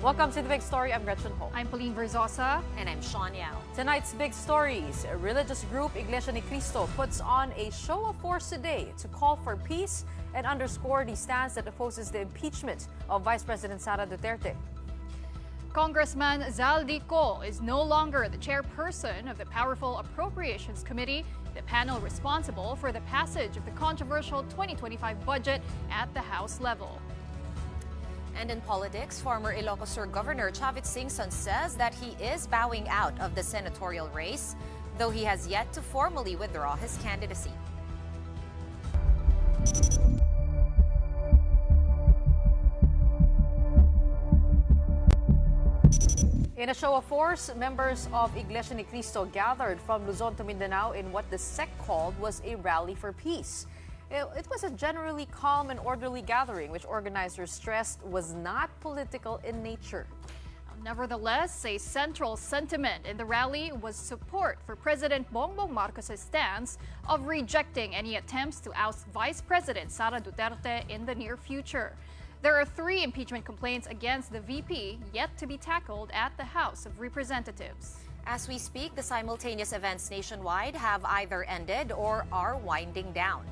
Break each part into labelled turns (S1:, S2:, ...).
S1: Welcome to the Big Story. I'm Gretchen Ho.
S2: I'm Pauline Verzosa.
S3: And I'm Sean Yao.
S1: Tonight's Big Stories. A religious group, Iglesia ni Cristo, puts on a show of force today to call for peace and underscore the stance that opposes the impeachment of Vice President Sara Duterte.
S2: Congressman Zaldico is no longer the chairperson of the powerful Appropriations Committee, the panel responsible for the passage of the controversial 2025 budget at the House level.
S3: And in politics, former Ilocos Sur Governor Chavit Singson says that he is bowing out of the senatorial race, though he has yet to formally withdraw his candidacy.
S1: In a show of force, members of Iglesia ni Cristo gathered from Luzon to Mindanao in what the sect called was a rally for peace. It was a generally calm and orderly gathering, which organizers stressed was not political in nature.
S2: Nevertheless, a central sentiment in the rally was support for President Bongbong Marcos' stance of rejecting any attempts to oust Vice President Sara Duterte in the near future. There are 3 impeachment complaints against the VP yet to be tackled at the House of Representatives.
S3: As we speak, the simultaneous events nationwide have either ended or are winding down.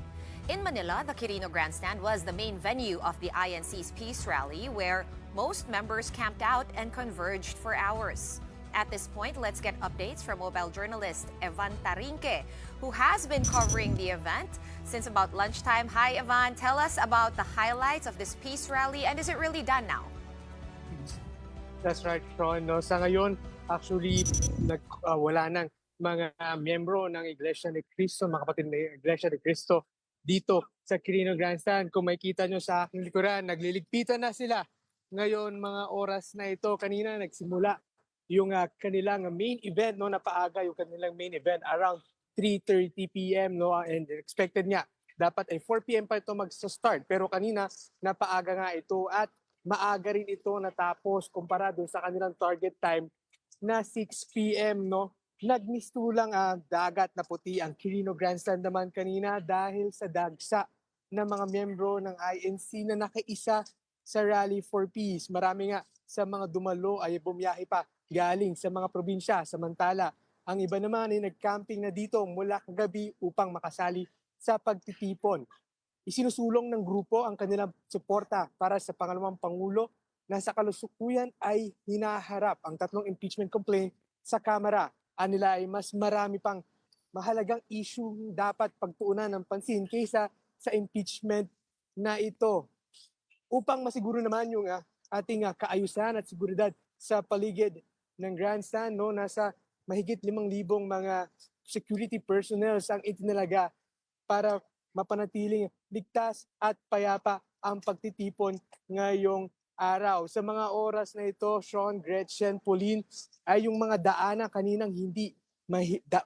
S3: In Manila, the Quirino Grandstand was the main venue of the INC's peace rally, where most members camped out and converged for hours. At this point, let's get updates from mobile journalist Evan Tarinque, who has been covering the event since about lunchtime. Hi, Evan. Tell us about the highlights of this peace rally, and is it really done now?
S4: That's right, Sean. No, sa ngayon, actually, wala nang mga miyembro ng Iglesia ni Cristo, mga kapatid ng Iglesia ni Cristo, dito sa Quirino Grandstand. Kung makikita nyo sa aking likuran, nagliligpitan na sila. Ngayon, mga oras na ito, kanina nagsimula yung kanilang main event, no, napaaga yung kanilang main event around 3:30 p.m. No, and expected nga dapat ay 4 p.m. pa ito mag-start, pero kanina napaaga nga ito at maaga rin ito natapos kumpara doon sa kanilang target time na 6 p.m. no. Nagmistulang dagat na puti ang Quirino Grandstand naman kanina dahil sa dagsa ng mga miyembro ng INC na nakaisa sa Rally for Peace. Marami nga sa mga dumalo ay bumiyahe pa galing sa mga probinsya. Samantala, ang iba naman ay nag-camping na dito mula kagabi upang makasali sa pagtitipon. Isinusulong ng grupo ang kanilang suporta para sa pangalawang Pangulo na sa kalusukuyan ay hinaharap ang 3 impeachment complaint sa Kamara. Nila ay mas marami pang mahalagang issue dapat pagtuunan ng pansin kaysa sa impeachment na ito. Upang masiguro naman yung ating kaayusan at seguridad sa paligid ng grandstand, no, nasa mahigit 5,000 mga security personnel ang itinalaga para mapanatiling ligtas at payapa ang pagtitipon ngayong araw. Sa mga oras na ito, Sean, Gretchen, Pauline, ay yung mga daanan kaninang hindi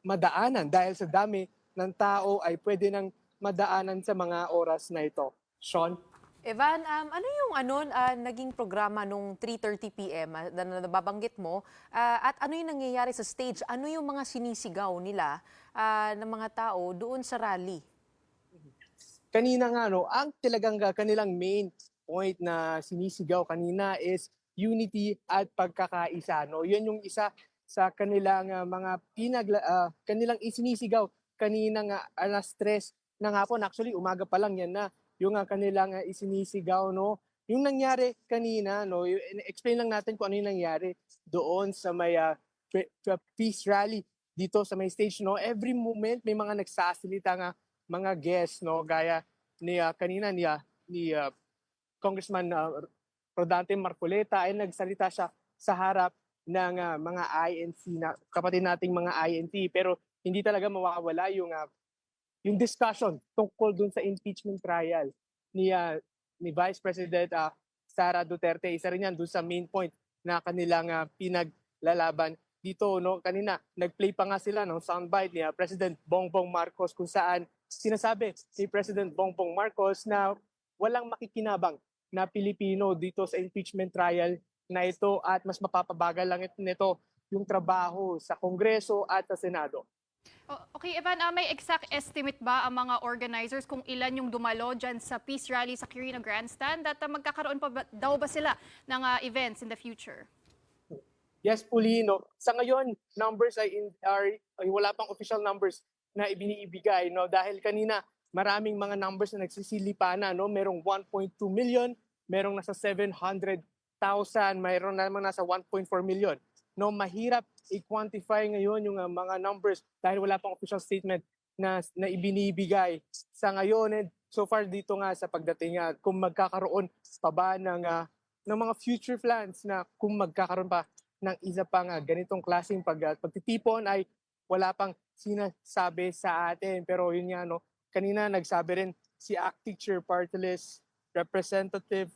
S4: madaanan dahil sa dami ng tao ay pwede nang madaanan sa mga oras na ito. Sean?
S1: Evan, ano yung naging programa nung 3:30 p.m. Na nababanggit mo? At ano yung nangyayari sa stage? Ano yung mga sinisigaw nila ng mga tao doon sa rally?
S4: Kanina nga, no, ang talagang kanilang main point na sinisigaw kanina is unity at pagkakaisa. No? Yun yung isa sa kanilang mga kanilang isinisigaw kanina nga alas 3 ng hapon. Actually, umaga pa lang yan na yung kanilang isinisigaw. No? Yung nangyari kanina, no, explain lang natin kung ano yung nangyari doon sa may peace rally dito sa may stage. No? Every moment may mga nagsasalita nga mga guests, no, gaya ni kanina ni Congressman Rodante Marcoleta ay nagsalita siya sa harap ng mga INC na kapatid nating mga INC, pero hindi talaga mawawala yung discussion tungkol dun sa impeachment trial ni Vice President Sara Duterte. Isa rin yan dun sa main point na kanilang pinaglalaban dito. No, kanina nagplay pa nga sila ng soundbite ni President Bongbong Marcos kung saan sinasabi ni President Bongbong Marcos na walang makikinabang na Pilipino dito sa impeachment trial na ito at mas mapapabagal lang nito yung trabaho sa Kongreso at sa Senado.
S2: Okay, Evan, may exact estimate ba ang mga organizers kung ilan yung dumalo dyan sa peace rally sa Quirino Grandstand? At magkakaroon pa daw ba sila ng events in the future?
S4: Yes, Pulino. Sa ngayon, numbers ay wala pang official numbers na ibinibigay, no? Dahil kanina maraming mga numbers na nagsisilipa na, no? Merong 1.2 million, merong nasa 700,000, mayroon namang nasa 1.4 million. No, mahirap i-quantify ngayon yung mga numbers dahil wala pang official statement na ibinibigay sa ngayon. And so far dito nga sa pagdating kung magkakaroon pa ba ng mga future plans na kung magkakaroon pa ng isa pang ganitong klaseng pagtitipon ay wala pang sinasabi sa atin. Pero yun nga, no, kanina nagsabi rin si Acting Chair Party List Representative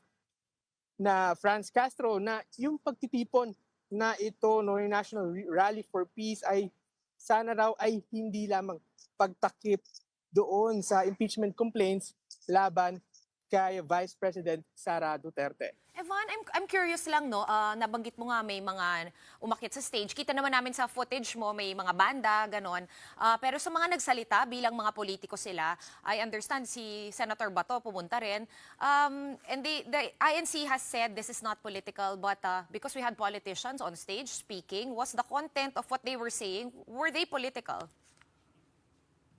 S4: na Franz Castro na yung pagtitipon na ito, no, yung National Rally for Peace ay sana raw ay hindi lamang pagtakip doon sa impeachment complaints laban kay Vice President Sara Duterte.
S3: Evan, I'm curious lang, no? Nabanggit mo nga may mga umakyat sa stage. Kita naman namin sa footage mo, may mga banda, ganon. Pero sa mga nagsalita, bilang mga politiko sila, I understand si Senator Bato pumunta rin. And the INC has said this is not political, but because we had politicians on stage speaking, was the content of what they were saying, were they political?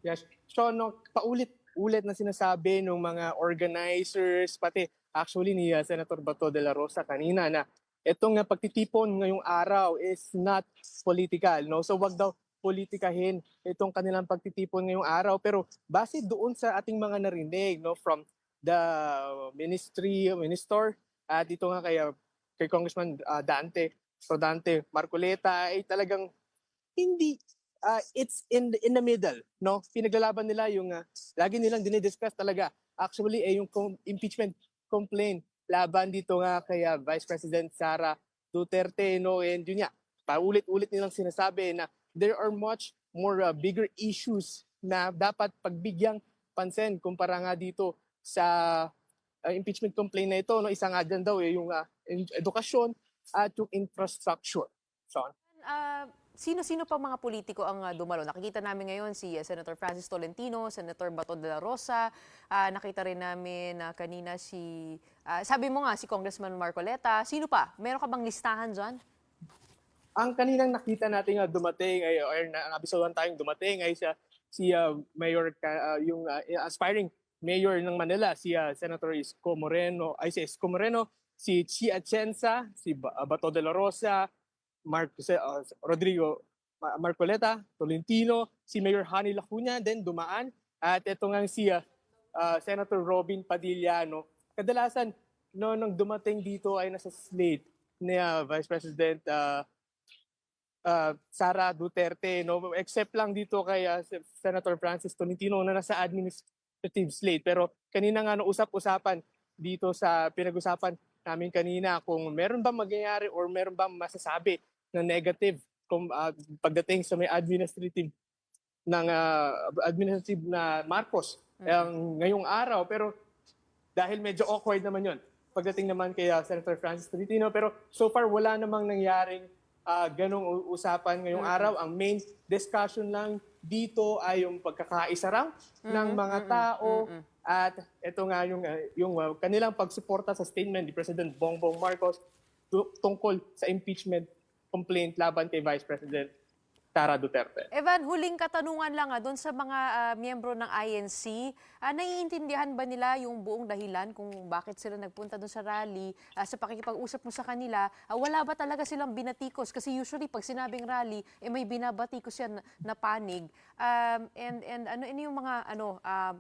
S4: Yes. So, no, paulit-ulit na sinasabi ng mga organizers, pati actually ni Senator Bato de la Rosa kanina na itong pagtitipon ngayong araw is not political. No? So wag daw politikahin itong kanilang pagtitipon ngayong araw. Pero base doon sa ating mga narinig, no, from the minister, dito nga kay Congressman Dante Marcoleta, ay talagang hindi it's in the middle, no? Pinaglalaban nila yung lagi nilang dinidiscuss talaga actually yung impeachment complaint laban dito nga kay Vice President Sara Duterte, no? And yun nga, paulit-ulit nilang sinasabi na there are much more bigger issues na dapat pagbigyang pansin kumpara nga dito sa impeachment complaint na ito, no? Isa nga dyan daw yung edukasyon at yung infrastructure. So,
S1: sino-sino pa mga politiko ang dumalo? Nakikita namin ngayon si Senator Francis Tolentino, Senator Bato de la Rosa. Nakita rin namin kanina sabi mo nga, si Congressman Marcoleta. Sino pa? Meron ka bang listahan dyan?
S4: Ang kaninang nakita natin dumating, or nabisawan tayong dumating, ay si Mayor, yung aspiring Mayor ng Manila, si Senator Isko Moreno, si Chi Atienza, si Bato de la Rosa, Rodrigo Marcoleta, Tolentino, si Mayor Hani Lacuna, then dumaan. At ito nga si Senator Robin Padilla. No? Kadalasan, no, nung dumating dito ay nasa slate ni Vice President Sara Duterte. No? Except lang dito kay Senator Francis Tolentino na nasa administrative slate. Pero kanina nga no, usap-usapan dito sa pinag-usapan namin kanina kung meron bang mangyayari or meron bang masasabi na negative kung pagdating sa may administrative na Marcos ngayong araw. Pero dahil medyo awkward naman yon pagdating naman kay Senator Francis Tolentino, pero so far wala namang nangyaring ganong usapan ngayong araw. Ang main discussion lang dito ay yung pagkakaisa raw ng mga tao at ito nga yung kanilang pagsuporta sa statement ni President Bongbong Marcos tungkol sa impeachment complaint laban kay Vice President Sara Duterte.
S1: Evan, huling katanungan lang doon sa mga miyembro ng INC. Naiintindihan ba nila yung buong dahilan kung bakit sila nagpunta doon sa rally? Sa pakikipag-usap mo sa kanila, wala ba talaga silang binatikos? Kasi usually pag sinabing rally, may binabatikos yan na panig. And ano yung mga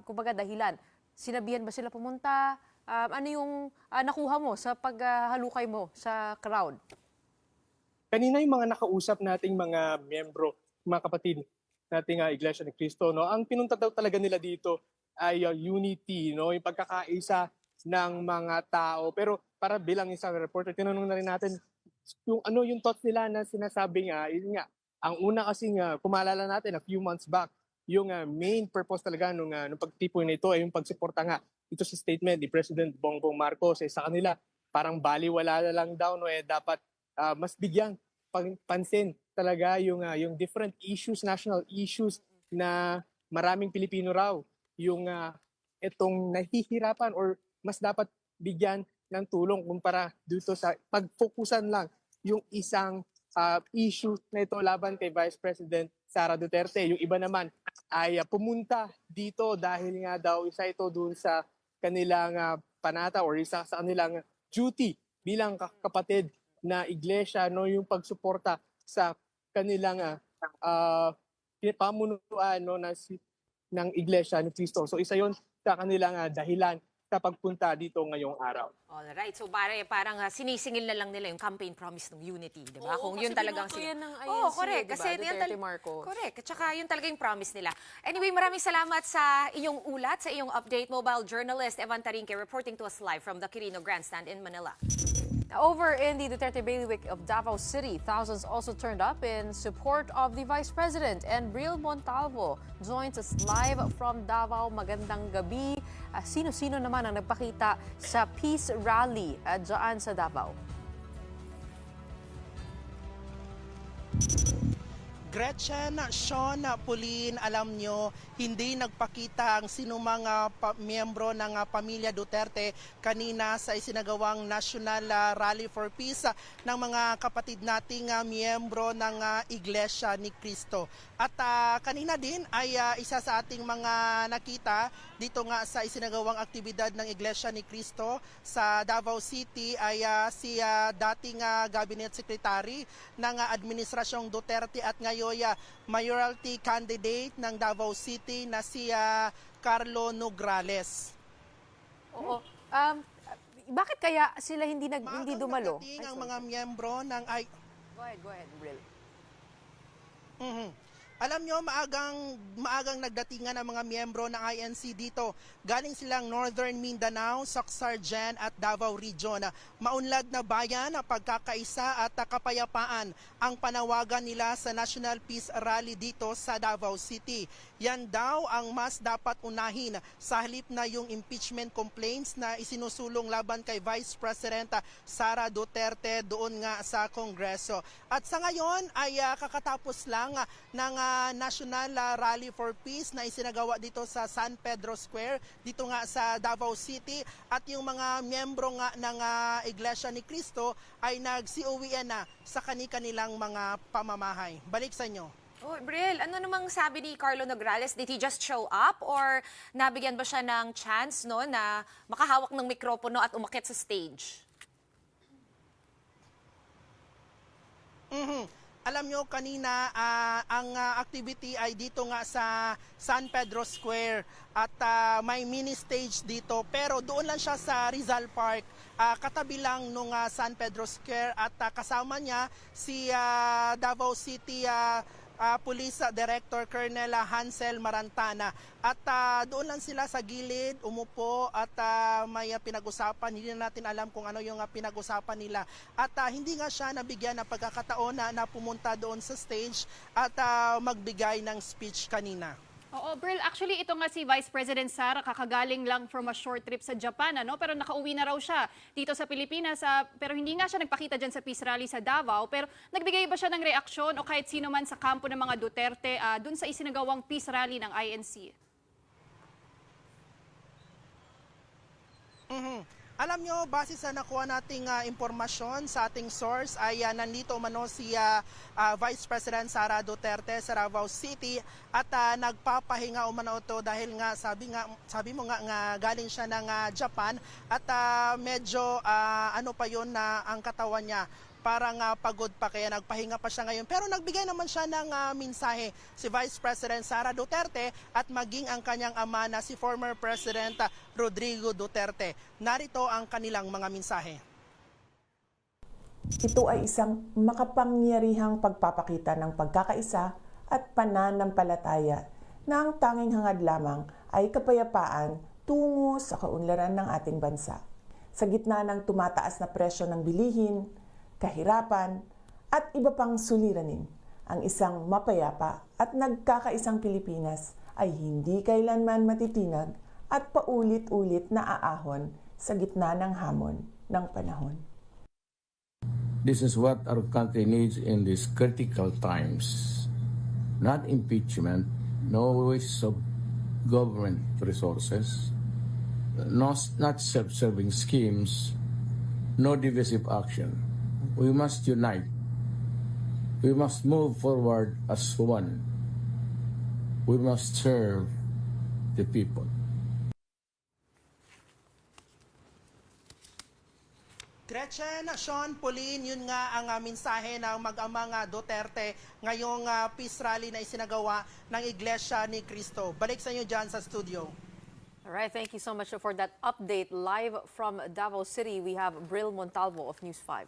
S1: kumbaga dahilan? Sinabihan ba sila pumunta? Ano yung nakuha mo sa paghalukay mo sa crowd?
S4: Kanina yung mga nakausap nating mga miyembro, mga kapatid nating Iglesia ni Cristo, no, ang pinunta daw talaga nila dito ay unity, no, yung pagkakaisa ng mga tao. Pero para bilang isang reporter, tinanong na rin natin yung thoughts nila na sinasabi yun nga, ang una kasi kung maalala natin a few months back, yung main purpose talaga nung pagtipon na ito ay yung pagsuporta nga ito sa statement ni President Bongbong Marcos. Sa kanila, parang baliwala na lang daw, no, dapat mas bigyang pansin talaga yung different issues, national issues na maraming Pilipino raw yung itong nahihirapan or mas dapat bigyan ng tulong kumpara dito sa pagfokusan lang yung isang issue na ito laban kay Vice President Sara Duterte. Yung iba naman ay pumunta dito dahil nga daw isa ito doon sa kanilang panata or isa sa kanilang duty bilang kapatid na iglesia, no, yung pagsuporta sa kanilang pamunuan, no, ng iglesia ni Cristo. So isa yon sa kanilang dahilan sa pagpunta dito ngayong araw.
S3: Alright, so parang sinisingil na lang nila yung campaign promise ng unity, di ba?
S1: Oo,
S3: Kung yun
S1: kasi
S3: talagang
S1: binoto yan ng
S3: Oo,
S1: INC,
S3: correct.
S1: diba?
S3: Kasi yan
S1: Duterte Marcos.
S3: correct. At saka yun talaga yung promise nila. Anyway, maraming salamat sa iyong ulat, sa iyong update. Mobile journalist Evan Tarinque reporting to us live from the Quirino Grandstand in Manila.
S1: Over in the Duterte bailiwick of Davao City, thousands also turned up in support of the Vice President. And Bril Montalvo joins us live from Davao. Magandang gabi. Sino-sino naman ang nagpakita sa Peace Rally dyan sa Davao?
S5: Gretchen, Sean, Pauline, alam nyo, hindi nagpakita ang sinumang miyembro ng pamilya Duterte kanina sa isinagawang National Rally for Peace ng mga kapatid nating miyembro ng Iglesia ni Cristo. At kanina din ay isa sa ating mga nakita dito nga sa isinagawang aktibidad ng Iglesia ni Cristo sa Davao City ay si dating Cabinet Secretary ng Administrasyong Duterte at ngayon mayoralty candidate ng Davao City na si Carlo Nograles.
S1: Oo. Bakit kaya sila hindi dumalo?
S5: Maagang ang mga miyembro ng
S1: Go ahead, Bril.
S5: Alam nyo, maagang nagdatingan ang mga miyembro ng INC dito. Galing silang Northern Mindanao, Soxargen at Davao Region. Maunlad na bayan, pagkakaisa at kapayapaan ang panawagan nila sa National Peace Rally dito sa Davao City. Yan daw ang mas dapat unahin sa halip na yung impeachment complaints na isinusulong laban kay Vice President Sara Duterte doon nga sa Kongreso. At sa ngayon ay kakatapos lang ng National Rally for Peace na isinagawa dito sa San Pedro Square, dito nga sa Davao City, at yung mga miyembro nga ng Iglesia ni Cristo ay nagsiuwian na sa kanilang mga pamamahay. Balik sa inyo.
S3: Oh, Bril, ano namang sabi ni Carlo Nograles? Did he just show up or nabigyan ba siya ng chance no na makahawak ng mikropono at umakyat sa stage?
S5: Alam nyo, kanina ang activity ay dito nga sa San Pedro Square at may mini stage dito, pero doon lang siya sa Rizal Park, katabi lang nung San Pedro Square, at kasama niya si Davao City Police Director Colonel Hansel Marantana. At doon lang sila sa gilid, umupo at may pinag-usapan. Hindi na natin alam kung ano yung pinag-usapan nila. At hindi nga siya nabigyan ng pagkakataon na pumunta doon sa stage at magbigay ng speech kanina.
S2: Oo, Bril, actually ito nga si Vice President Sara kakagaling lang from a short trip sa Japan, ano? Pero nakauwi na raw siya dito sa Pilipinas, pero hindi nga siya nagpakita dyan sa Peace Rally sa Davao. Pero nagbigay ba siya ng reaksyon o kahit sino man sa kampo ng mga Duterte dun sa isinagawang Peace Rally ng INC?
S5: Alam nyo, base sa nakuha nating impormasyon sa ating source ay nandito umano si Vice President Sara Duterte sa Davao City at nagpapahinga umano ito dahil nga sabi mo nga galing siya ng Japan at medyo ano pa yun na ang katawan niya. Parang pagod pa kaya nagpahinga pa siya ngayon. Pero nagbigay naman siya ng mensahe si Vice President Sara Duterte at maging ang kanyang ama na si former President Rodrigo Duterte. Narito ang kanilang mga mensahe.
S6: Ito ay isang makapangyarihang pagpapakita ng pagkakaisa at pananampalataya na ang tanging hangad lamang ay kapayapaan tungo sa kaunlaran ng ating bansa. Sa gitna ng tumataas na presyo ng bilihin, kahirapan, at iba pang suliranin, ang isang mapayapa at nagkakaisang Pilipinas ay hindi kailanman matitinag at paulit-ulit na aahon sa gitna ng hamon ng panahon.
S7: This is what our country needs in these critical times. Not impeachment, no waste of government resources, not self-serving schemes, no divisive action. We must unite. We must move forward as one. We must serve the people.
S5: Gretchen, Sean, Pauline, yun nga ang mensahe ng mag-amang Duterte ngayong peace rally na isinagawa ng Iglesia ni Cristo. Balik sa inyo dyan sa studio.
S1: All right, thank you so much for that update. Live from Davao City, we have Bril Montalvo of News 5.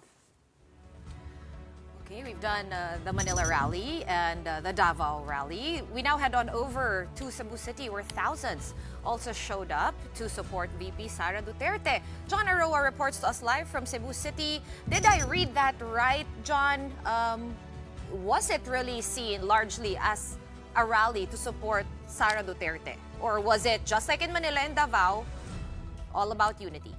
S3: Okay, we've done the Manila rally and the Davao rally. We now head on over to Cebu City where thousands also showed up to support VP Sara Duterte. John Aroa reports to us live from Cebu City. Did I read that right, John? Was it really seen largely as a rally to support Sara Duterte? Or was it, just like in Manila and Davao, all about unity?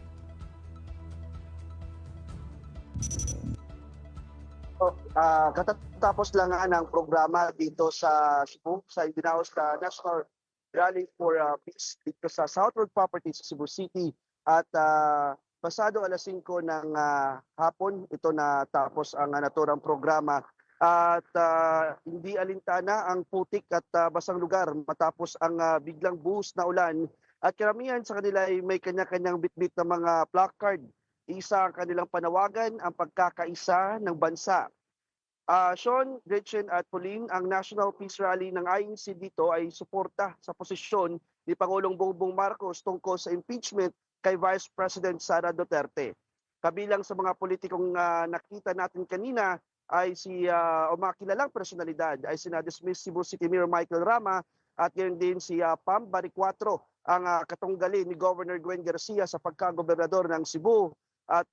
S8: Katatapos lang nga ng programa dito sa Cebu, sa Ibinaos na National Rally for Peace dito sa Southwood Properties sa Cebu City. At pasado alas 5 ng hapon, ito na tapos ang naturang programa. At hindi alintana ang putik at basang lugar matapos ang biglang buhos na ulan. At karamihan sa kanila ay may kanya-kanyang bitbit na mga placard. Isa ang kanilang panawagan, ang pagkakaisa ng bansa. Sean, Gretchen at Pauline, ang National Peace Rally ng INC dito ay suporta sa posisyon ni Pangulong Bongbong Marcos tungkol sa impeachment kay Vice President Sara Duterte. Kabilang sa mga politikong nakita natin kanina ay o mga kilalang personalidad ay sinadismiss Cebu City Mayor Michael Rama at yun din si Pam Baricuatro, ang katunggali ni Governor Gwen Garcia sa pagkagobernador ng Cebu. At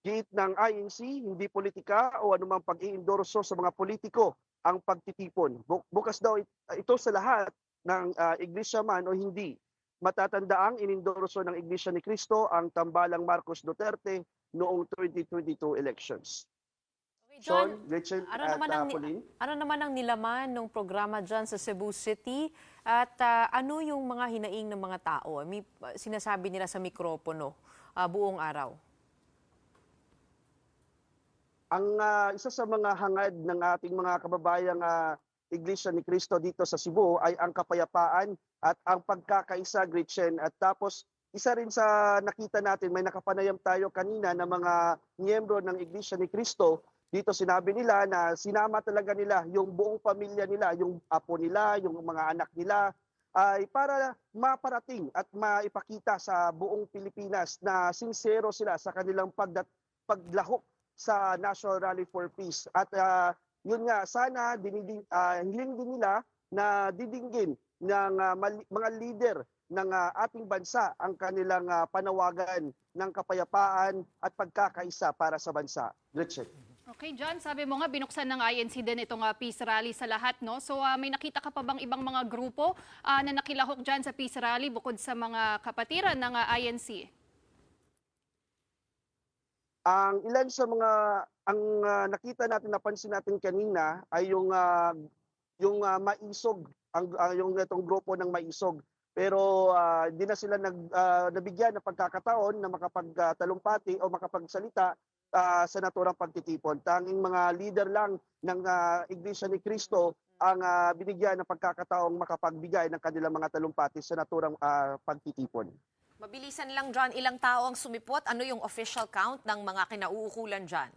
S8: giit ng INC, hindi politika o anumang pag-iendorso sa mga politiko ang pagtitipon. Bukas daw ito sa lahat ng iglesia man o hindi. Matatandaang inendorso ng Iglesia ni Cristo ang tambalang Marcos Duterte noong 2022 elections.
S1: Okay, John,
S8: Sean, Gretchen
S1: ano
S8: at
S1: naman ang
S8: Pauline?
S1: ano naman ang nilaman ng programa dyan sa Cebu City at ano yung mga hinaing ng mga tao? Sinasabi nila sa mikropono buong araw.
S8: Ang isa sa mga hangad ng ating mga kababayang Iglesia ni Cristo dito sa Cebu ay ang kapayapaan at ang pagkakaisa, Gretchen. At tapos isa rin sa nakita natin, may nakapanayam tayo kanina ng mga miyembro ng Iglesia ni Cristo. Dito sinabi nila na sinama talaga nila yung buong pamilya nila, yung apo nila, yung mga anak nila, ay para maparating at maipakita sa buong Pilipinas na sincero sila sa kanilang paglahok sa National Rally for Peace. At yun nga, sana hiling din nila na didinggin ng mga leader ng ating bansa ang kanilang panawagan ng kapayapaan at pagkakaisa para sa bansa. Gretchen.
S2: Okay, John, sabi mo nga binuksan ng INC din itong peace rally sa lahat, no? So may nakita ka pa bang ibang mga grupo na nakilahok dyan sa peace rally bukod sa mga kapatiran ng INC?
S8: Ang ilan sa mga nakita natin, napansin natin kanina ay yung Maisog, yung itong grupo ng Maisog. Pero hindi na sila nabigyan ng pagkakataon na makapagtalumpati o makapagsalita sa naturang pagtitipon. Tanging mga leader lang ng Iglesia ni Cristo ang binigyan ng pagkakataong makapagbigay ng kanilang mga talumpati sa naturang pagtitipon.
S3: Mabilisan lang, John, ilang tao ang sumipot? Ano yung official count ng mga kinauukulan dyan?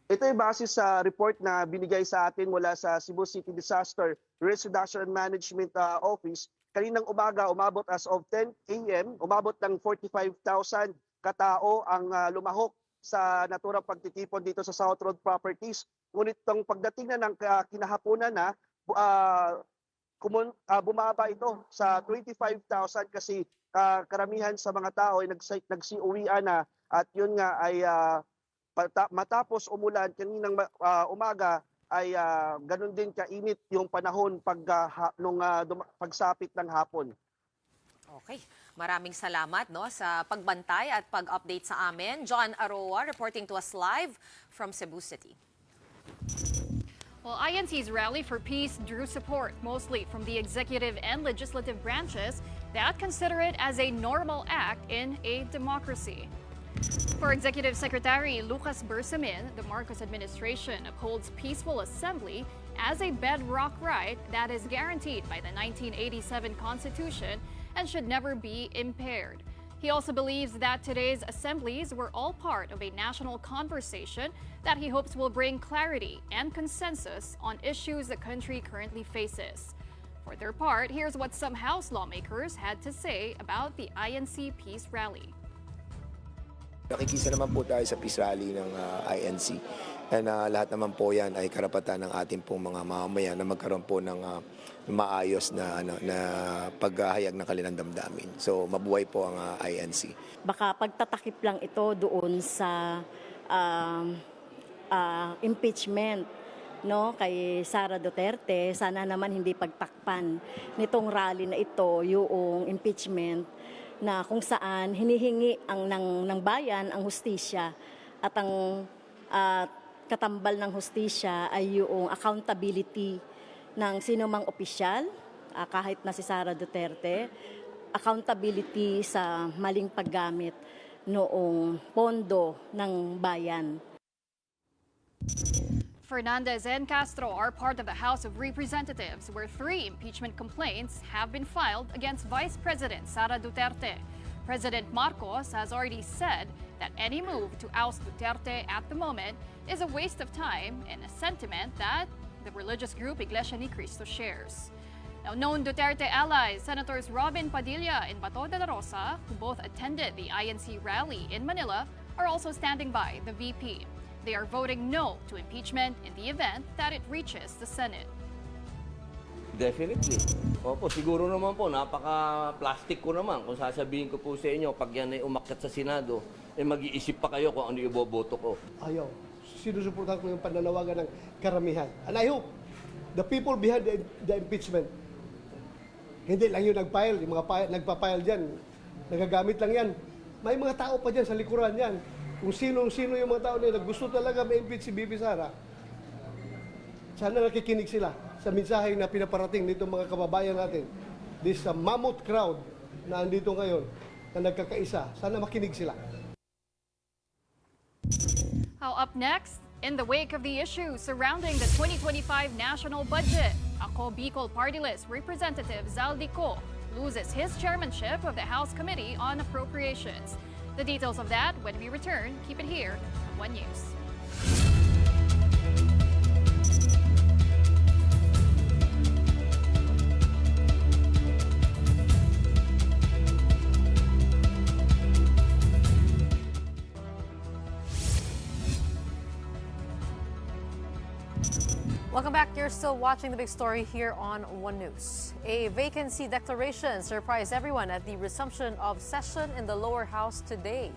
S8: Ito ay base sa report na binigay sa atin mula sa Cebu City Disaster Risk Reduction and Management Office. Kaninang umaga, umabot as of 10 a.m., umabot ng 45,000 katao ang lumahok sa naturang pagtitipon dito sa South Road Properties. Ngunit pagdating na ng kinahaponan na, bumaba ito sa 25,000 kasi karamihan sa mga tao ay nagsiuwian na at yun nga ay matapos umulan kaninang umaga ay ganun din kainit yung panahon nung pagsapit ng hapon.
S3: Okay. Maraming salamat no, sa pagbantay at pag-update sa amin. John Aroa reporting to us live from Cebu City.
S2: Well, INC's Rally for Peace drew support mostly from the executive and legislative branches that consider it as a normal act in a democracy. For Executive Secretary Lucas Bersamin, the Marcos administration upholds peaceful assembly as a bedrock right that is guaranteed by the 1987 Constitution and should never be impaired. He also believes that today's assemblies were all part of a national conversation that he hopes will bring clarity and consensus on issues the country currently faces. For their part, here's what some House lawmakers had to say about the INC Peace Rally.
S9: Nakikisa naman po tayo sa peace rally ng INC. And lahat naman po yan ay karapatan ng ating pong mga mamamayan na magkaroon po ng maayos na paghahayag ng kanilang damdamin. So mabuhay po ang INC.
S10: Baka pagtatakip lang ito doon sa impeachment no kay Sara Duterte. Sana naman hindi pagtakpan nitong rally na ito yung impeachment na kung saan hinihingi ng bayan ang hustisya at ang katambal ng hustisya ay yung accountability ng sino mang opisyal, kahit na si Sara Duterte, accountability sa maling paggamit noong pondo ng bayan.
S2: Fernandez and Castro are part of the House of Representatives, where 3 impeachment complaints have been filed against Vice President Sara Duterte. President Marcos has already said that any move to oust Duterte at the moment is a waste of time and a sentiment that the religious group Iglesia Ni Cristo shares. Now, known Duterte allies, Senators Robin Padilla and Bato de la Rosa, who both attended the INC rally in Manila, are also standing by the VP. They are voting no to impeachment in the event that it reaches the Senate.
S11: Definitely. Opo, siguro naman po, napaka-plastic ko naman kung sasabihin ko po sa inyo, pag yan ay umakyat sa Senado, mag-iisip pa kayo kung ano iboboto ko.
S12: Ayaw. Sinusuportahan ko yung pananawagan ng karamihan. And I hope the people behind the impeachment, hindi lang yung nag-file, yung mga nagpa-file dyan, nagagamit lang yan. May mga tao pa dyan sa likuran yan. Kung sino-sino yung mga tao nila gusto talaga ma-impeach si Bibi Sara, sana nakikinig sila sa mensahe na pinaparating nito mga kababayan natin. This mammoth crowd na andito ngayon na nagkakaisa, sana makinig sila.
S2: How up next, in the wake of the issues surrounding the 2025 national budget, Ako Bicol Party List Representative Zaldi Co loses his chairmanship of the House Committee on Appropriations. The details of that when we return. Keep it here on One News.
S1: Welcome back. You're still watching the big story here on One News. A vacancy declaration surprised everyone at the resumption of session in the lower house today.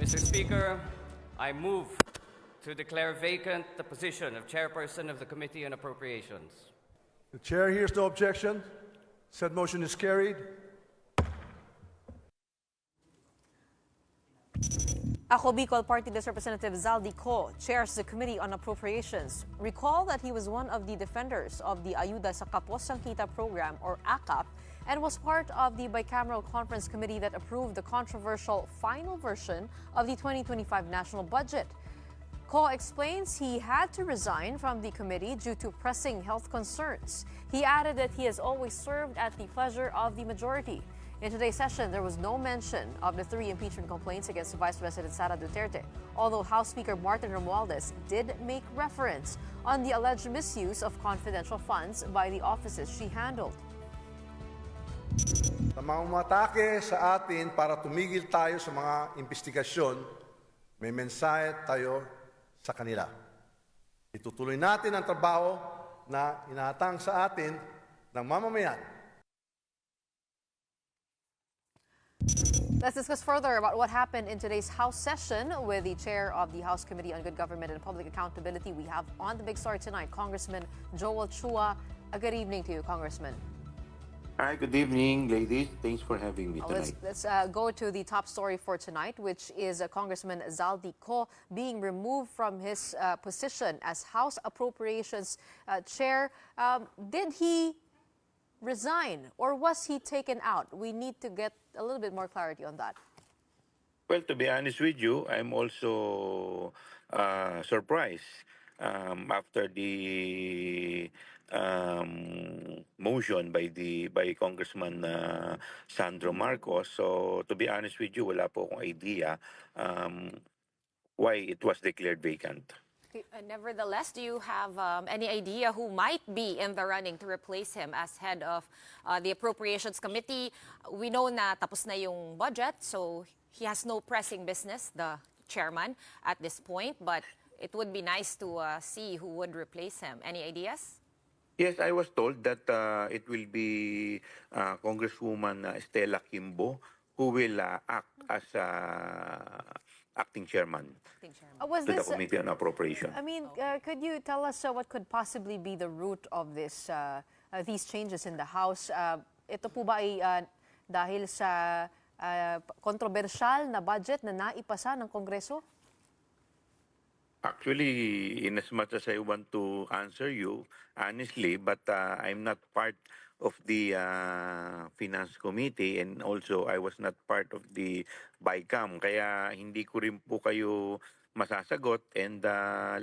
S13: Mr. Speaker, I move to declare vacant the position of chairperson of the Committee on Appropriations.
S14: The chair hears no objection. Said motion is carried.
S1: Ako Bicol Party List Representative Zaldi Co chairs the Committee on Appropriations. Recall that he was one of the defenders of the Ayuda sa Kapos Sang Kita program, or AKAP, and was part of the bicameral conference committee that approved the controversial final version of the 2025 national budget. Co explains he had to resign from the committee due to pressing health concerns. He added that he has always served at the pleasure of the majority. In today's session, there was no mention of the 3 impeachment complaints against Vice President Sara Duterte, although House Speaker Martin Romualdez did make reference on the alleged misuse of confidential funds by the offices she handled.
S14: Sa mga umatake sa atin para tumigil tayo sa mga investigasyon, may mensahe tayo sa kanila. Itutuloy natin ang trabaho na inaatang sa atin ng mamamayan.
S1: Let's discuss further about what happened in today's House session with the chair of the House Committee on Good Government and Public Accountability. We have on the big story tonight, Congressman Joel Chua. A good evening to you, Congressman.
S7: Hi, good evening, ladies. Thanks for having me tonight.
S1: Let's go to the top story for tonight, which is Congressman Zaldi Co being removed from his position as House Appropriations Chair. Did he resign or was he taken out? We need to get a little bit more clarity on that.
S7: Well, to be honest with you, I'm also surprised after the motion by Congressman Sandro Marcos. So, to be honest with you, wala po akong idea why it was declared vacant.
S3: Nevertheless, do you have any idea who might be in the running to replace him as head of the Appropriations Committee? We know na tapos na yung budget, so he has no pressing business, the chairman, at this point. But it would be nice to see who would replace him. Any ideas?
S7: Yes, I was told that it will be Congresswoman Stella Kimbo who will act as acting chairman
S1: Was
S7: to the
S1: this,
S7: Committee on Appropriation.
S1: I mean, could you tell us what could possibly be the root of this these changes in the House? Ito po ba ay dahil sa kontrobersyal na budget na naipasa ng Kongreso?
S7: Actually, in as much as I want to answer you honestly, but I'm not part of the Finance Committee and also I was not part of the BICAM. Kaya hindi ko rin po kayo masasagot and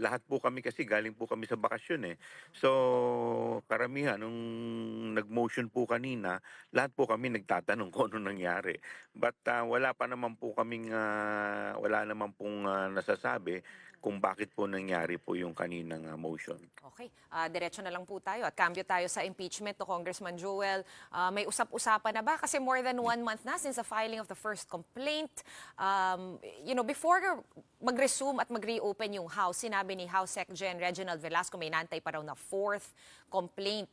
S7: lahat po kami kasi galing po kami sa bakasyon eh. So karamihan nung nag-motion po kanina, lahat po kami nagtatanong kung ano nangyari. But wala naman pong nasasabi kung bakit po nangyari po yung kaninang motion.
S3: Okay, diretso na lang po tayo at cambio tayo sa impeachment to Congressman Joel. May usap-usapan na ba? Kasi more than 1 month na since the filing of the first complaint. Before mag-resume at mag-reopen yung House, sinabi ni House Sec Gen Reginald Velasco may nantay pa raw na 4th complaint.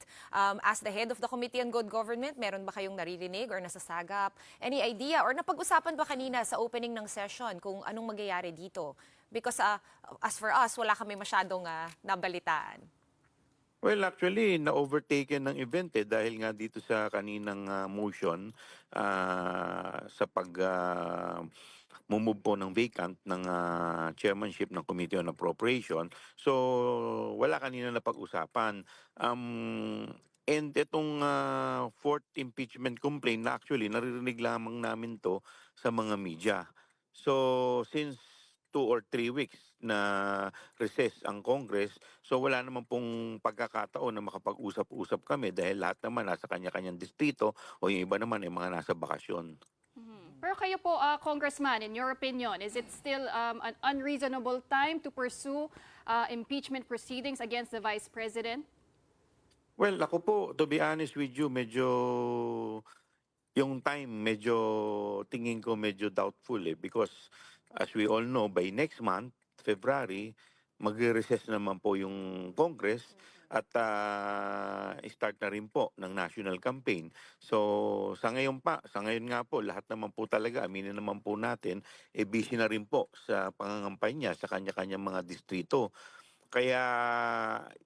S3: As the head of the Committee on Good Government, meron ba kayong naririnig or nasasagap? Any idea? Or napag-usapan ba kanina sa opening ng session kung anong magyayari dito? Because as for us, wala kami masyadong nabalitaan.
S7: Well, actually, na-overtaken ng event dahil nga dito sa kaninang motion sa move po ng vacant ng chairmanship ng Committee on Appropriation. So, wala kanina na pag-usapan. And itong fourth impeachment complaint na actually naririnig lamang namin to sa mga media. So, since 2 or 3 weeks na recess ang Congress. So wala naman pong pagkakataon na makapag-usap-usap kami dahil lahat naman nasa kanya-kanyang distrito o yung iba naman ay mga nasa bakasyon.
S2: Pero kayo po, Congressman, in your opinion, is it still an unreasonable time to pursue impeachment proceedings against the Vice President?
S7: Well, ako po, to be honest with you, yung time, tingin ko medyo doubtful because as we all know, by next month, February, magre-recess naman po yung Congress at start na rin po ng national campaign. So sa ngayon nga po, lahat naman po talaga, aminin naman po natin, busy na rin po sa pangangampanya sa kanya-kanyang mga distrito. Kaya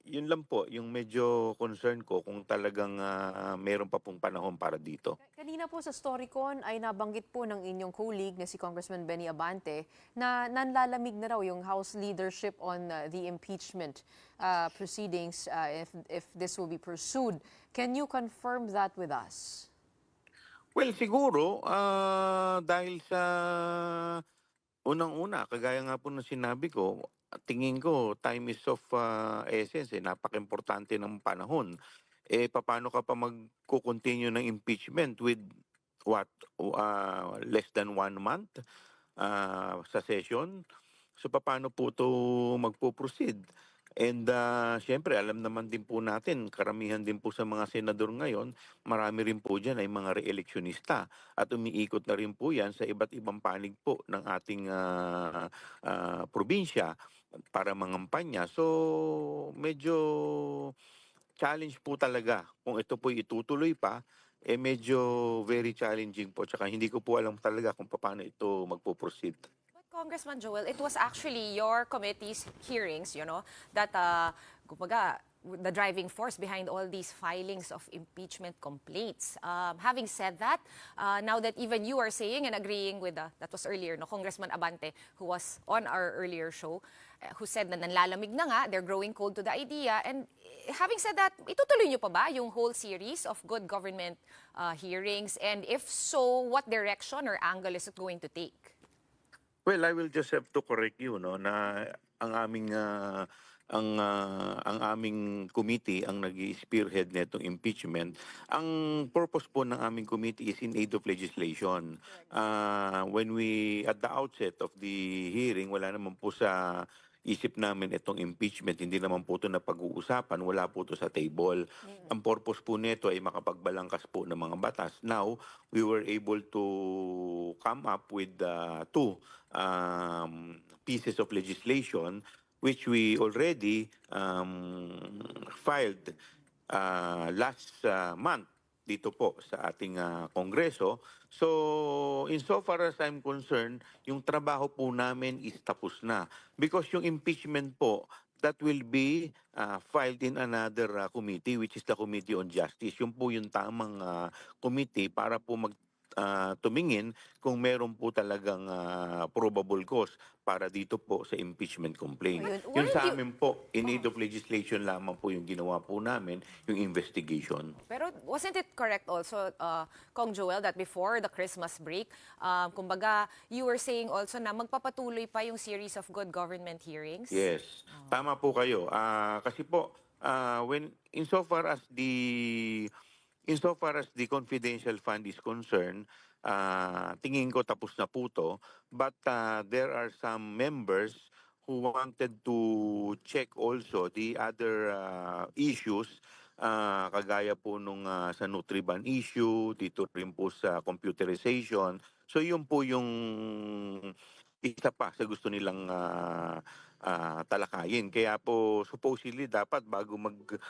S7: yun lang po, yung medyo concern ko kung talagang meron pa pong panahon para dito.
S1: Kanina po sa Storycon ay nabanggit po ng inyong colleague na si Congressman Benny Abante na nanlalamig na raw yung House leadership on the impeachment proceedings if this will be pursued. Can you confirm that with us?
S7: Well, siguro dahil sa unang-una, kagaya nga po ng sinabi ko, tingin ko time is of essence, napaka-importante ng panahon. Paano ka pa magko-continue ng impeachment with less than 1 month sa session? So paano po ito magpo-proceed? And syempre, alam naman din po natin, karamihan din po sa mga senador ngayon, marami rin po dyan ay mga re-electionista. At umiikot na rin po yan sa iba't ibang panig po ng ating probinsya para mangampanya. So, medyo challenge po talaga. Kung ito po itutuloy pa, medyo very challenging po. Tsaka hindi ko po alam talaga kung paano ito magpo-proceed.
S3: Congressman Joel, it was actually your committee's hearings, that, kumbaga, the driving force behind all these filings of impeachment complaints. Having said that, now that even you are saying and agreeing with that was earlier, no, Congressman Abante, who was on our earlier show, who said na nanlalamig na nga, they're growing cold to the idea. And having said that, itutuloy nyo pa ba yung whole series of good government hearings? And if so, what direction or angle is it going to take?
S15: Well, I will just have to correct you, no, na ang aming ang aming committee ang nag-spearhead nitong impeachment. Ang purpose po ng aming committee is in aid of legislation. When we at the outset of the hearing, wala naman po sa isip namin itong impeachment, hindi naman po ito na pag-uusapan, wala po ito sa table. Ang purpose po nito ay makapagbalangkas po ng mga batas. Now, we were able to come up with two pieces of legislation which we already filed last month dito po sa ating Kongreso. So, insofar as I'm concerned, yung trabaho po namin is tapos na. Because yung impeachment po, that will be filed in another committee, which is the Committee on Justice. Yung po yung tamang committee para po tumingin kung meron po talagang probable cause para dito po sa impeachment complaint. Yung sa amin po, in aid of legislation lamang po yung ginawa po namin, yung investigation.
S3: Pero wasn't it correct also, Kong Joel, that before the Christmas break, kumbaga, you were saying also na magpapatuloy pa yung series of good government hearings?
S15: Yes. Tama po kayo. Kasi po, insofar as the confidential fund is concerned, tingin ko tapos na po to. But there are some members who wanted to check also the other issues, kagaya po nung sa Nutriban issue, dito rin po sa computerization. So yun po yung isa pa sa gusto nilang talakayin. Kaya po supposedly dapat bago mag-recess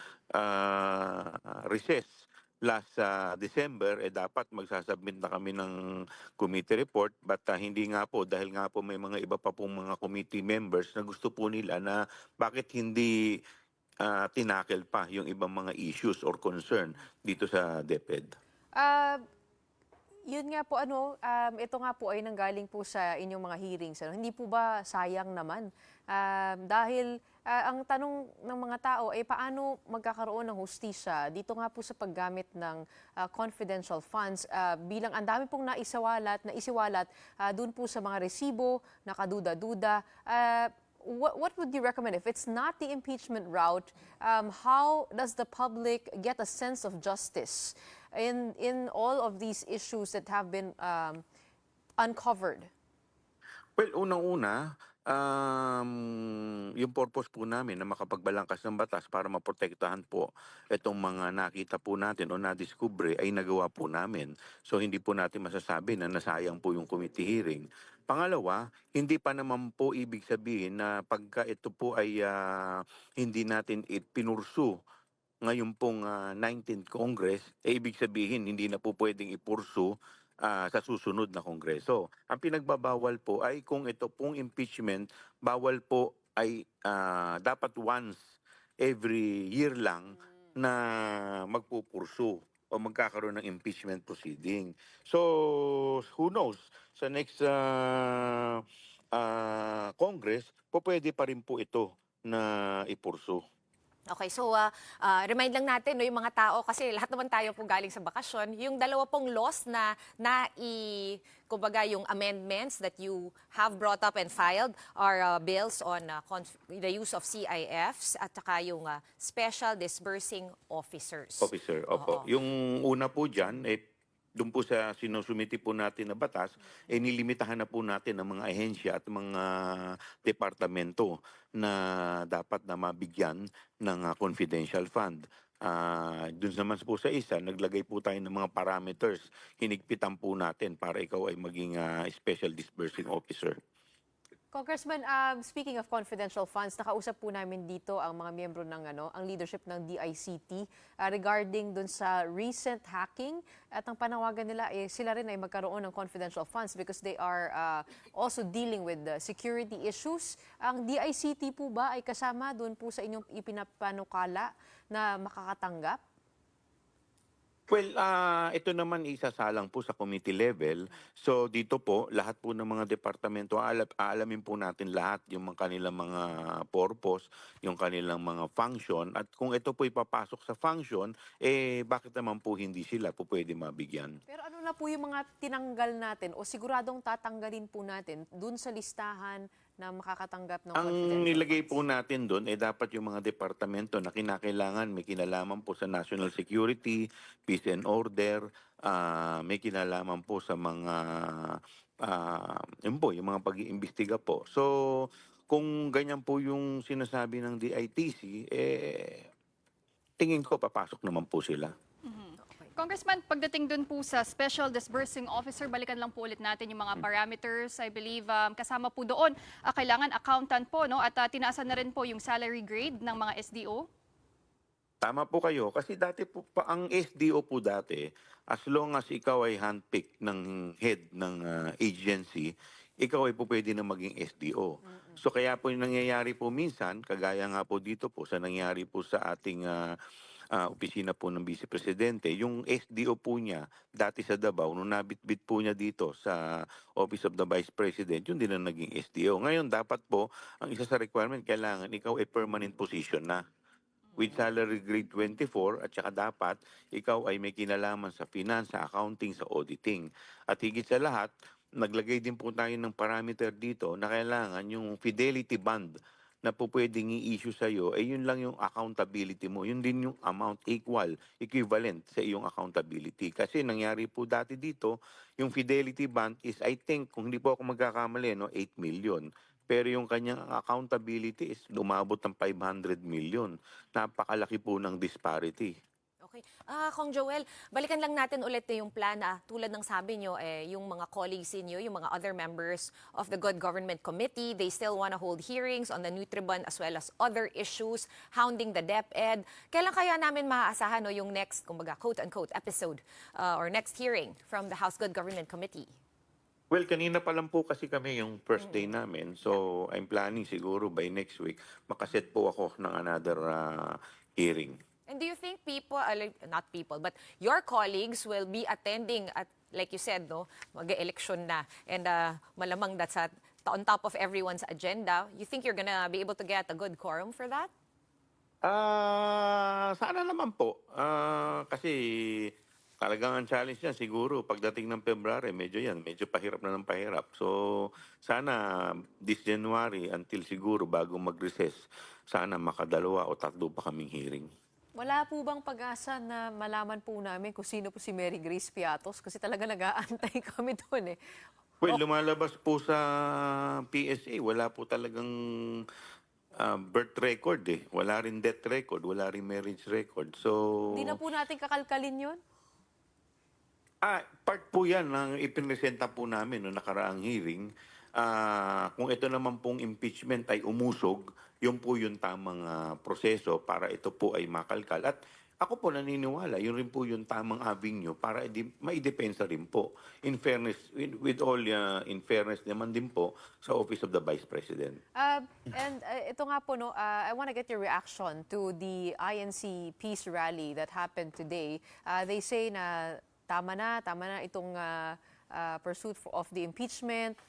S15: last December, dapat magsasubmit na kami ng committee report, but hindi nga po, dahil nga po may mga iba pa pong mga committee members na gusto po nila na bakit hindi tinakel pa yung ibang mga issues or concern dito sa DepEd.
S1: Yun nga po, ito nga po ay nanggaling po sa inyong mga hearings. Hindi po ba sayang naman? Dahil ang tanong ng mga tao ay paano magkakaroon ng hustisya dito nga po sa paggamit ng confidential funds, bilang ang dami pong naisiwalat dun po sa mga resibo, nakaduda-duda. What would you recommend? If it's not the impeachment route, how does the public get a sense of justice in all of these issues that have been uncovered?
S15: Well, unang-una, yung purpose po namin na makapagbalangkas ng batas para maprotektahan po itong mga nakita po natin o nadiskubre ay nagawa po namin. So hindi po natin masasabi na nasayang po yung committee hearing. Pangalawa, hindi pa naman po ibig sabihin na pagka ito po ay hindi natin pinursu ngayon pong 19th Congress, ibig sabihin hindi na po pwedeng ipursu sa susunod na Kongreso. Ang pinagbabawal po ay kung ito pong impeachment, bawal po ay dapat once every year lang na magpupursu o magkakaroon ng impeachment proceeding. So, who knows? Sa next Congress, po pwede pa rin po ito na ipursu.
S3: Okay, so remind lang natin, no, yung mga tao, kasi lahat naman tayo po galing sa bakasyon, yung dalawa pong laws na kumbaga yung amendments that you have brought up and filed are bills on the use of CIFs at saka yung special disbursing officers.
S15: Officer, opo. Yung una po dyan, doon po sa sinusumiti po natin na batas, nilimitahan na po natin ang mga ahensya at mga departamento na dapat na mabigyan ng confidential fund. Doon naman po sa isa, naglagay po tayo ng mga parameters. Hinigpitan po natin para ikaw ay maging special disbursing officer.
S1: Congressman, speaking of confidential funds, nakausap po namin dito ang mga miyembro ng ang leadership ng DICT regarding dun sa recent hacking at ang panawagan nila sila rin ay magkaroon ng confidential funds because they are also dealing with security issues. Ang DICT po ba ay kasama dun po sa inyong ipinapanukala na makakatanggap?
S15: Well, ito naman isasalang po sa committee level. So dito po, lahat po ng mga departamento, aalamin po natin lahat yung mga kanilang mga purpose, yung kanilang mga function. At kung ito po ipapasok sa function, bakit naman po hindi sila po pwede mabigyan?
S1: Pero ano na po yung mga tinanggal natin o siguradong tatanggalin po natin dun sa listahan na makakatanggap ng
S15: Ang
S1: confidential
S15: nilagay
S1: funds?
S15: po natin doon dapat yung mga departamento na kinakailangan may kinalaman po sa national security, peace and order, may kinalaman po sa mga yung mga pag-iimbestiga po. So, kung ganyan po yung sinasabi ng DITC, tingin ko papasok naman po sila.
S2: Congressman, pagdating dun po sa Special Disbursing Officer, balikan lang po ulit natin yung mga parameters. I believe kasama po doon, kailangan accountant po, no? At tinaasan na rin po yung salary grade ng mga SDO.
S15: Tama po kayo. Kasi dati po, ang SDO po dati, as long as ikaw ay handpick ng head ng agency, ikaw ay po pwede na maging SDO. So kaya po yung nangyayari po minsan, kagaya nga po dito po sa nangyari po sa ating opisina po ng Vice Presidente, yung SDO po niya dati sa Davao, nung nabitbit po niya dito sa Office of the Vice President, yun din ang naging SDO. Ngayon, dapat po, ang isa sa requirement, kailangan ikaw ay permanent position na with salary grade 24 at saka dapat ikaw ay may kinalaman sa finance, sa accounting, sa auditing. At higit sa lahat, naglagay din po tayo ng parameter dito na kailangan yung fidelity band na po pwedeng i-issue sa iyo, yun lang yung accountability mo. Yun din yung amount equivalent sa iyong accountability. Kasi nangyari po dati dito, yung fidelity band is, I think, kung hindi po ako magkakamali, 8 million. Pero yung kanyang accountability is lumabot ng 500 million. Napakalaki po ng disparity.
S3: Okay. Kong Joel, balikan lang natin ulit yung plan na tulad ng sabi nyo, yung mga colleagues inyo, yung mga other members of the Good Government Committee, they still want to hold hearings on the Nutribun as well as other issues, hounding the DepEd. Kailan kaya namin maaasahan yung next, kumbaga, quote-unquote episode or next hearing from the House Good Government Committee?
S15: Well, kanina pa lang po kasi kami yung first day namin. So, I'm planning siguro by next week, makaset po ako ng another hearing.
S3: And do you think people, not people, but your colleagues will be attending at, like you said, no, mag-election na, and malamang that's on top of everyone's agenda. You think you're gonna be able to get a good quorum for that?
S15: Sana naman po. Kasi talagang ang challenge niya siguro pagdating ng February, medyo pahirap na ng pahirap. So, sana this January until siguro bago mag-recess, sana makadalawa o tatlo pa kaming hearing.
S1: Wala po bang pag-asa na malaman po namin kung sino po si Mary Grace Piatos? Kasi talaga nag-aantay kami doon .
S15: Well, lumalabas po sa PSA, wala po talagang birth record . Wala rin death record, wala rin marriage record. So,
S1: Hindi na po natin kakalkalin yun?
S15: part po yan ng ipinresenta po namin noong nakaraang hearing. Kung ito naman pong impeachment ay umusog, yun po yung tamang proseso para ito po ay makalkal. At ako po naniniwala, yun rin po yung tamang avenue para maidepensa rin po. In fairness, with all in fairness naman din po sa Office of the Vice President.
S1: And ito nga po, I want to get your reaction to the INC peace rally that happened today. They say na tama na itong pursuit of the impeachment.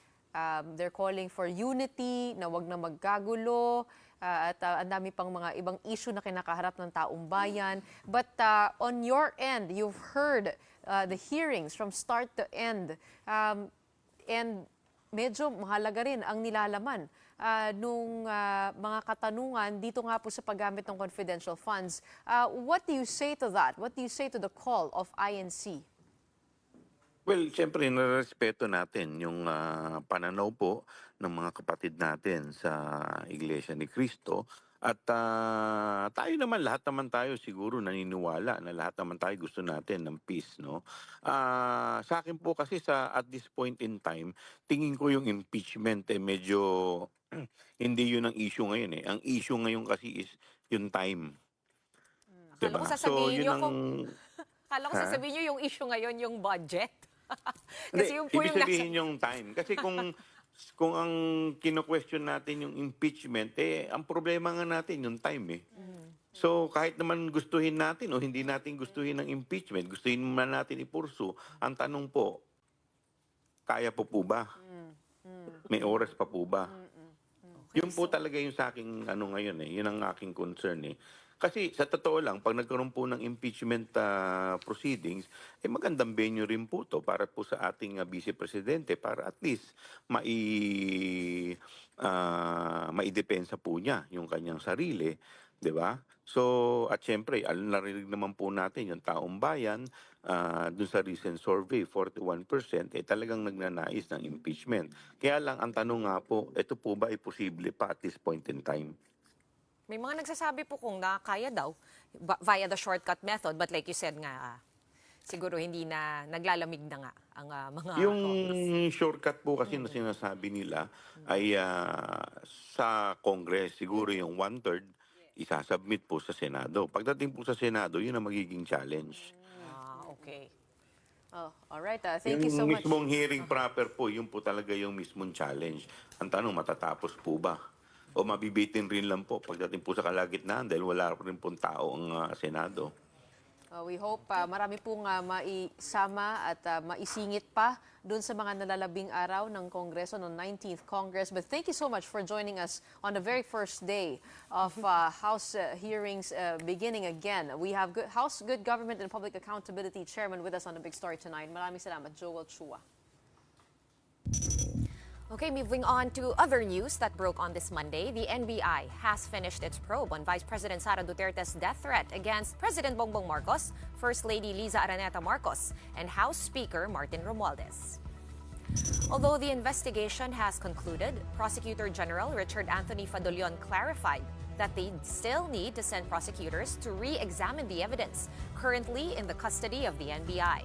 S1: They're calling for unity, na wag na magkagulo, at ang dami pang mga ibang issue na kinakaharap ng taong bayan. But on your end, you've heard the hearings from start to end. And medyo mahalaga rin ang nilalaman nung mga katanungan dito nga po sa paggamit ng confidential funds. What do you say to that? What do you say to the call of INC?
S15: Well, siyempre, narespeto natin yung pananaw po ng mga kapatid natin sa Iglesia ni Cristo. At tayo naman, lahat naman tayo siguro naniniwala na lahat naman tayo gusto natin ng peace, no? Sa akin po kasi at this point in time, tingin ko yung impeachment medyo hindi yun ang issue ngayon eh. Ang issue ngayon kasi is yung time.
S3: Akala ko
S15: Diba? So
S3: sasabihin
S15: yun
S3: niyo
S15: ang...
S3: akala ko
S15: Ha?
S3: sasabihin niyo yung issue ngayon yung budget.
S15: Hindi,
S3: Kasi yung po
S15: ibig
S3: yung
S15: sabihin yung time. Kasi kung ang kino-question natin yung impeachment, ang problema nga natin yung time eh. So kahit naman gustuhin natin o hindi natin gustuhin ng impeachment, gustuhin man natin ipursu, ang tanong po, kaya po ba? May oras pa po ba? Yun po talaga yung sa aking ngayon eh, yun ang aking concern eh. Kasi sa totoo lang, pag nagkaroon po ng impeachment proceedings, magandang venue rin po to para po sa ating Vice Presidente para at least maidepensa po niya yung kanyang sarili, 'di ba? So, at syempre, narinig naman po natin yung taong bayan dun sa recent survey, 41% talagang nagnanais ng impeachment. Kaya lang ang tanong nga po, ito po ba ay posible pa at this point in time?
S3: May mga nagsasabi po kung kaya daw via the shortcut method, but like you said nga, siguro hindi na naglalamig na nga ang mga
S15: Yung
S3: Congress.
S15: shortcut po kasi na sinasabi nila ay sa Congress, siguro yung 1/3 isasubmit po sa Senado. Pagdating po sa Senado, yun ang magiging challenge.
S3: Okay.
S1: Oh, all right. Thank you so
S15: Yung
S1: much.
S15: mismong hearing proper po, yun po talaga yung mismong challenge. Ang tanong, matatapos po ba? O mabibitin rin lang po pagdating po sa kalagitnaan dahil wala rin pong tao ang Senado.
S1: We hope marami pong maisama at maisingit pa dun sa mga nalalabing araw ng Kongreso noong 19th Congress. But thank you so much for joining us on the very first day of House hearings beginning again. We have House Good Government and Public Accountability Chairman with us on The Big Story tonight. Maraming salamat, Joel Chua.
S3: Okay, moving on to other news that broke on this Monday. The NBI has finished its probe on Vice President Sara Duterte's death threat against President Bongbong Marcos, First Lady Liza Araneta Marcos, and House Speaker Martin Romualdez. Although the investigation has concluded, Prosecutor General Richard Anthony Fadolion clarified that they still need to send prosecutors to re-examine the evidence currently in the custody of the NBI.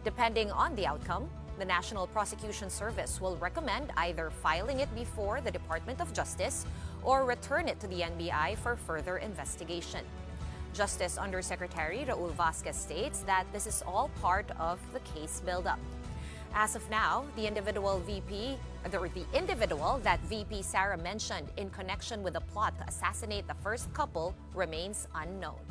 S3: Depending on the outcome, the National Prosecution Service will recommend either filing it before the Department of Justice or return it to the NBI for further investigation. Justice Undersecretary Raul Vasquez states that this is all part of the case buildup. As of now, the individual that VP Sara mentioned in connection with the plot to assassinate the first couple remains unknown.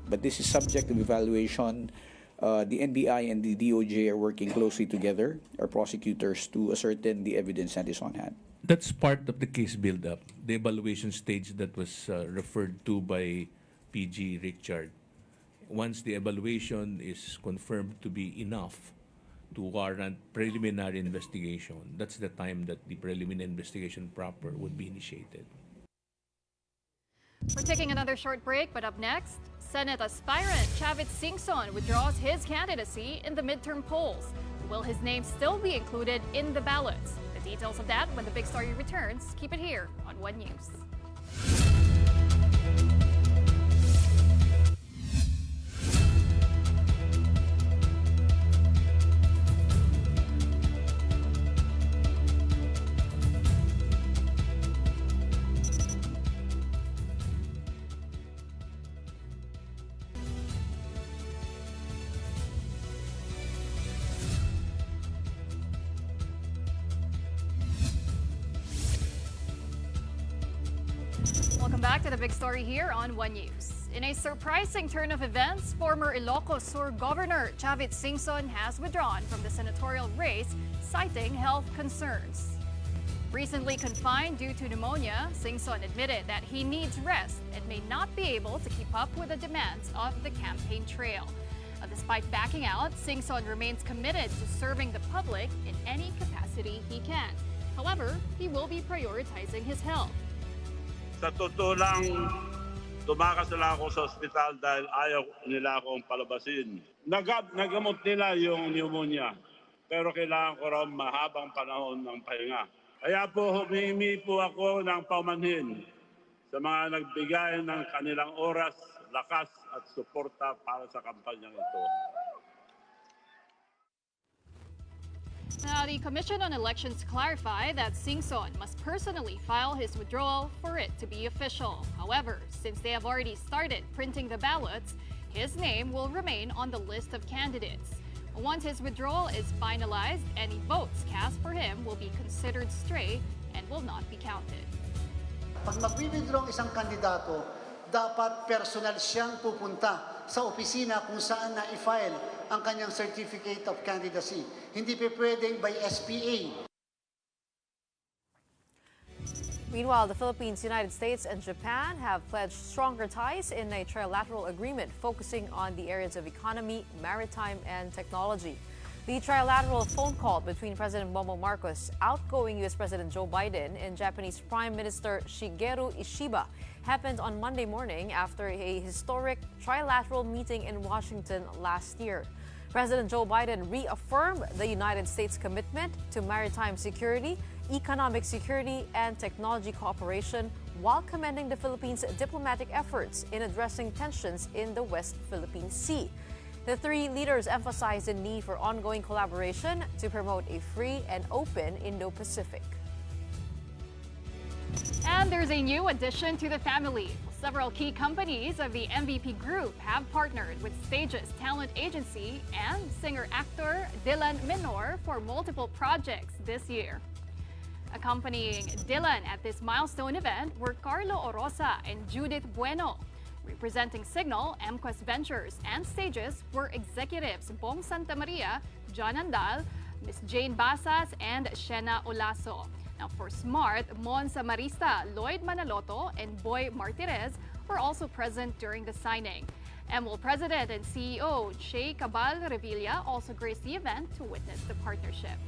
S16: But this is subject to evaluation. The NBI and the DOJ are working closely together, our prosecutors, to ascertain the evidence that is on hand.
S17: That's part of the case build-up, the evaluation stage that was referred to by PG Richard. Once the evaluation is confirmed to be enough to warrant preliminary investigation, that's the time that the preliminary investigation proper would be initiated.
S2: We're taking another short break, but up next, Senate aspirant Chavit Singson withdraws his candidacy in the midterm polls. Will his name still be included in the ballots? The details of that when the big story returns. Keep it here on One News. Welcome back to the big story here on One News. In a surprising turn of events, former Ilocos Sur Governor Chavit Singson has withdrawn from the senatorial race, citing health concerns. Recently confined due to pneumonia, Singson admitted that he needs rest and may not be able to keep up with the demands of the campaign trail. Despite backing out, Singson remains committed to serving the public in any capacity he can. However, he will be prioritizing his health.
S18: Sa totoo lang, tumakas na ako sa ospital dahil ayaw nila akong palabasin. Nagamot nila yung pneumonia, pero kailangan ko raw mahabang panahon ng pahinga. Kaya po humingi po ako ng paumanhin sa mga nagbigay ng kanilang oras, lakas at suporta para sa kampanyang ito.
S2: Now, the Commission on Elections clarified that Singson must personally file his withdrawal for it to be official. However, since they have already started printing the ballots, his name will remain on the list of candidates. Once his withdrawal is finalized, any votes cast for him will be considered stray and will not be counted.
S19: Pag mag-withdraw ang isang kandidato, dapat personal siyang pupunta sa opisina kung saan na-file ang kanyang Certificate of Candidacy. Hindi pwedeng by SPA.
S1: Meanwhile, the Philippines, United States, and Japan have pledged stronger ties in a trilateral agreement focusing on the areas of economy, maritime, and technology. The trilateral phone call between President Bongbong Marcos, outgoing U.S. President Joe Biden, and Japanese Prime Minister Shigeru Ishiba happened on Monday morning after a historic trilateral meeting in Washington last year. President Joe Biden reaffirmed the United States' commitment to maritime security, economic security, and technology cooperation, while commending the Philippines' diplomatic efforts in addressing tensions in the West Philippine Sea. The three leaders emphasized the need for ongoing collaboration to promote a free and open Indo-Pacific.
S2: And there's a new addition to the family. Several key companies of the MVP Group have partnered with Stages Talent Agency and singer-actor Dylan Minor for multiple projects this year. Accompanying Dylan at this milestone event were Carlo Orosa and Judith Bueno. Representing Signal, MQuest Ventures, and Stages were executives Bong Santa Maria, John Andal, Ms. Jane Basas, and Shena Olaso. Now for Smart, Mon Samarista, Lloyd Manaloto, and Boy Martirez were also present during the signing. MWOL President and CEO Che Cabal Revilla also graced the event to witness the partnership.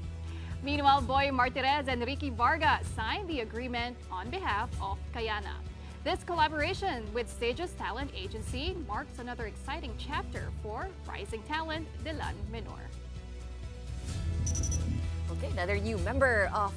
S2: Meanwhile, Boy Martirez and Ricky Vargas signed the agreement on behalf of Kayana. This collaboration with Stages Talent Agency marks another exciting chapter for rising talent Dylan Minor.
S3: Okay, another new member of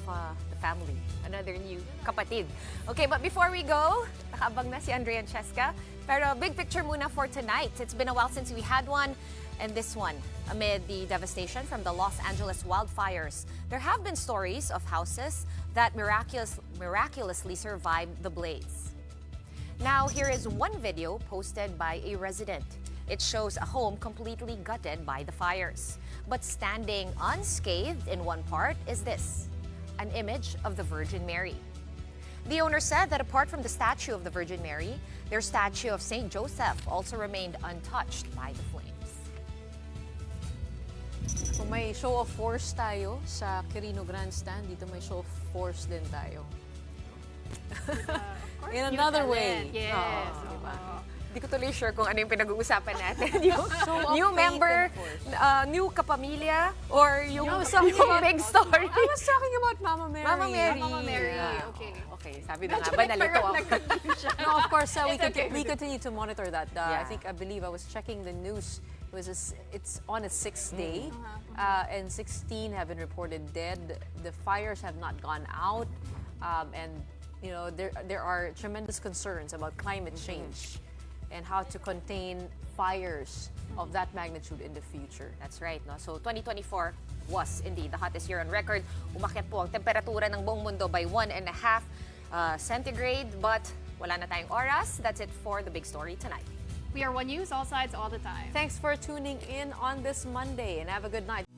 S3: the family. Another new kapatid. Okay, but before we go, nakaabang na si Andrea and Cheska. Pero big picture muna for tonight. It's been a while since we had one. And this one, amid the devastation from the Los Angeles wildfires, there have been stories of houses that miraculously survived the blaze. Now, here is one video posted by a resident. It shows a home completely gutted by the fires. But standing unscathed in one part is this, an image of the Virgin Mary. The owner said that apart from the statue of the Virgin Mary, their statue of Saint Joseph also remained untouched by the flames.
S1: Kung may show of force tayo sa Quirino Grandstand, dito may show of force din tayo. In another way.
S3: Yes. Diba? Hindi ko tuloy sure kung ano yung pinag-uusapan natin. New member, new kapamilya, or yung big story.
S1: I was talking about Mama Mary.
S3: Mama Mary.
S2: Mama Mary.
S3: Yeah.
S2: Okay.
S3: Okay, sabi na nga ba, nalito ako.
S1: No, of course, we continue to monitor that. I believe I was checking the news. It's on its 6th day, and 16 have been reported dead. The fires have not gone out, and you know there are tremendous concerns about climate change and how to contain fires of that magnitude in the future.
S3: That's right. No? So 2024 was indeed the hottest year on record. Umakyat po ang temperatura ng buong mundo by 1.5 centigrade, but wala na tayong oras. That's it for the big story tonight.
S2: We are One News, all sides, all the time.
S1: Thanks for tuning in on this Monday and have a good night.